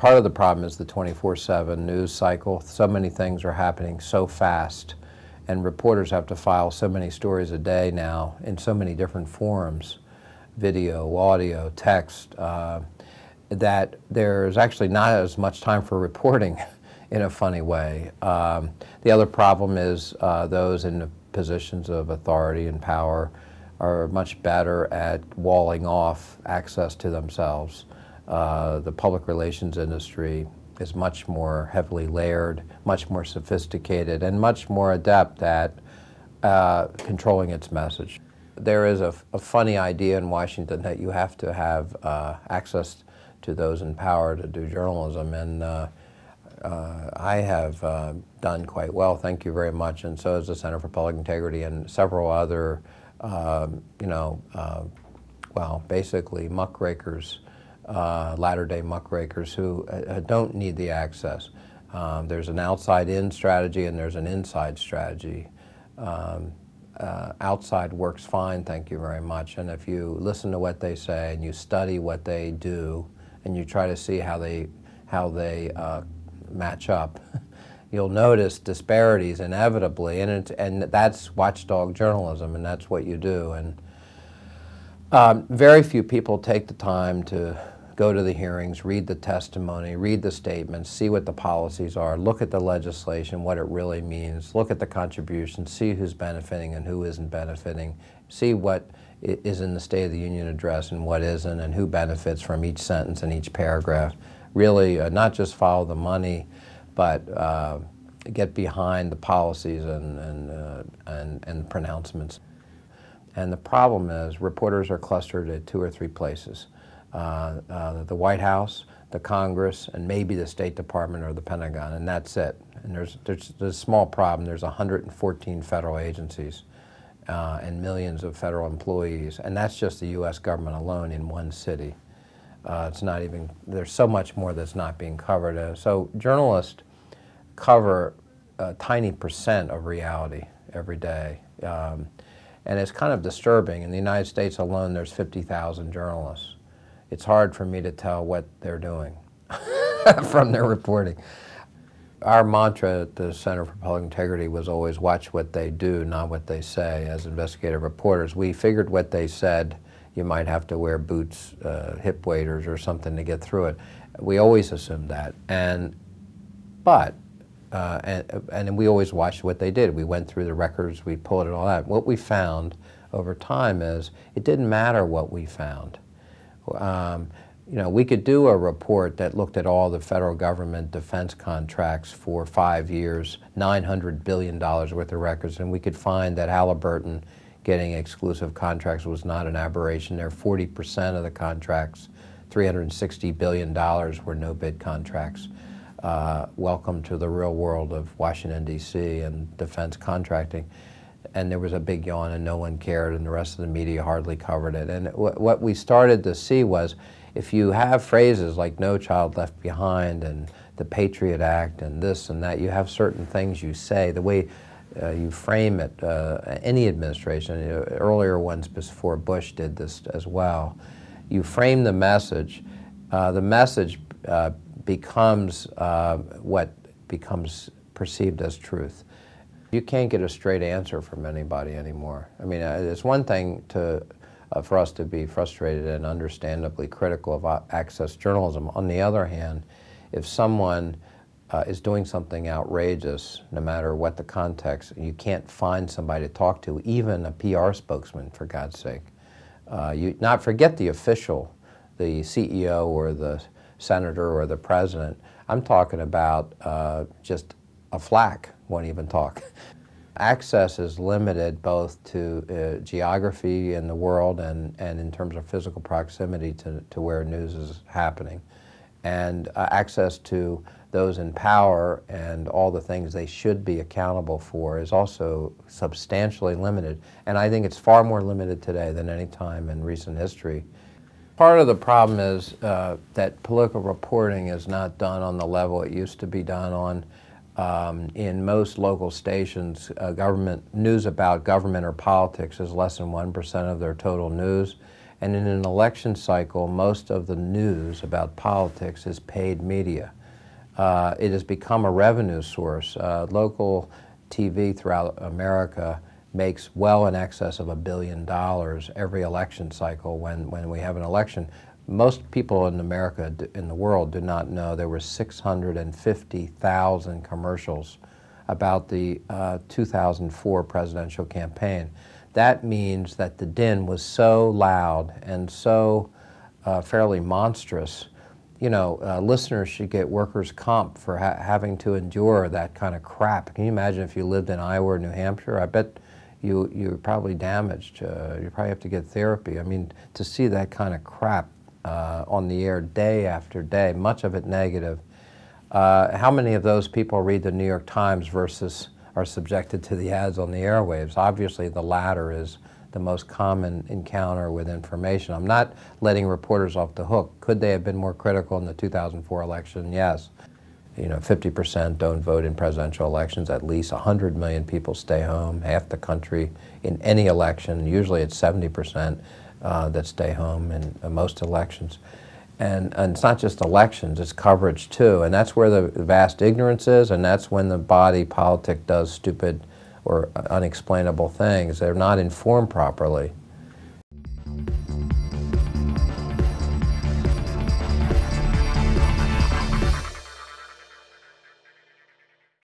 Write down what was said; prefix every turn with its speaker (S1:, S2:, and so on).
S1: part of the problem is the 24/7 news cycle. So many things are happening so fast, and reporters have to file so many stories a day now in so many different forms, video, audio, text, that there's actually not as much time for reporting in a funny way. The other problem is those in the positions of authority and power are much better at walling off access to themselves. The public relations industry is much more heavily layered, much more sophisticated, and much more adept at controlling its message. There is a funny idea in Washington that you have to have access to those in power to do journalism, and I have done quite well, thank you very much, and so has the Center for Public Integrity and several other, well, basically muckrakers, latter-day muckrakers who don't need the access. There's an outside-in strategy and there's an inside strategy. Outside works fine, thank you very much, and if you listen to what they say and you study what they do and you try to see how they match up, you'll notice disparities inevitably, and that's watchdog journalism, and that's what you do. And very few people take the time to go to the hearings, read the testimony, read the statements, see what the policies are, look at the legislation, what it really means, look at the contributions, see who's benefiting and who isn't benefiting, see what is in the State of the Union address and what isn't, and who benefits from each sentence and each paragraph. Really not just follow the money, but get behind the policies and pronouncements. And the problem is reporters are clustered at 2 or 3 places. The White House, the Congress, and maybe the State Department or the Pentagon, and that's it. And there's a small problem. There's 114 federal agencies and millions of federal employees, and that's just the U.S. government alone in one city. It's not even, there's so much more that's not being covered. So journalists cover a tiny % of reality every day. And it's kind of disturbing. In the United States alone, there's 50,000 journalists. It's hard for me to tell what they're doing from their reporting. Our mantra at the Center for Public Integrity was always watch what they do, not what they say. As investigative reporters, we figured what they said, you might have to wear boots, hip waders or something to get through it. We always assumed that. And we always watched what they did. We went through the records, we pulled it all out. What we found over time is it didn't matter what we found. You know, we could do a report that looked at all the federal government defense contracts for 5 years, $900 billion worth of records, and we could find that Halliburton getting exclusive contracts was not an aberration. There, 40% of the contracts, $360 billion, were no-bid contracts. Welcome to the real world of Washington, D.C. and defense contracting. And there was a big yawn and no one cared, and the rest of the media hardly covered it. And what we started to see was, if you have phrases like "No Child Left Behind" and the Patriot Act and this and that, you have certain things you say, the way you frame it, any administration, earlier ones before Bush did this as well, you frame the message becomes what becomes perceived as truth. You can't get a straight answer from anybody anymore. I mean, it's one thing for us to be frustrated and understandably critical of access journalism. On the other hand, if someone is doing something outrageous, no matter what the context, you can't find somebody to talk to, even a PR spokesman, for God's sake. Not forget the official, the CEO or the senator or the president. I'm talking about just a flack won't even talk. Access is limited both to geography in the world and in terms of physical proximity to where news is happening. And access to those in power and all the things they should be accountable for is also substantially limited. And I think it's far more limited today than any time in recent history. Part of the problem is that political reporting is not done on the level it used to be done on. In most local stations, news about government or politics is less than 1% of their total news, And in an election cycle, most of the news about politics is paid media. It has become a revenue source. Local TV throughout America makes well in excess of $1 billion every election cycle when we have an election. Most people in America, in the world, do not know there were 650,000 commercials about the 2004 presidential campaign. That means that the din was so loud and so fairly monstrous. You know, listeners should get workers' comp for having to endure that kind of crap. Can you imagine if you lived in Iowa or New Hampshire? I bet you're probably damaged. You probably have to get therapy. I mean, to see that kind of crap on the air day after day, much of it negative. How many of those people read the New York Times versus are subjected to the ads on the airwaves? Obviously, the latter is the most common encounter with information. I'm not letting reporters off the hook. Could they have been more critical in the 2004 election? Yes. You know, 50% don't vote in presidential elections. At least 100 million people stay home. Half the country in any election. Usually it's 70% that stay home in most elections. And it's not just elections, it's coverage too. And that's where the vast ignorance is, and that's when the body politic does stupid or unexplainable things. They're not informed properly.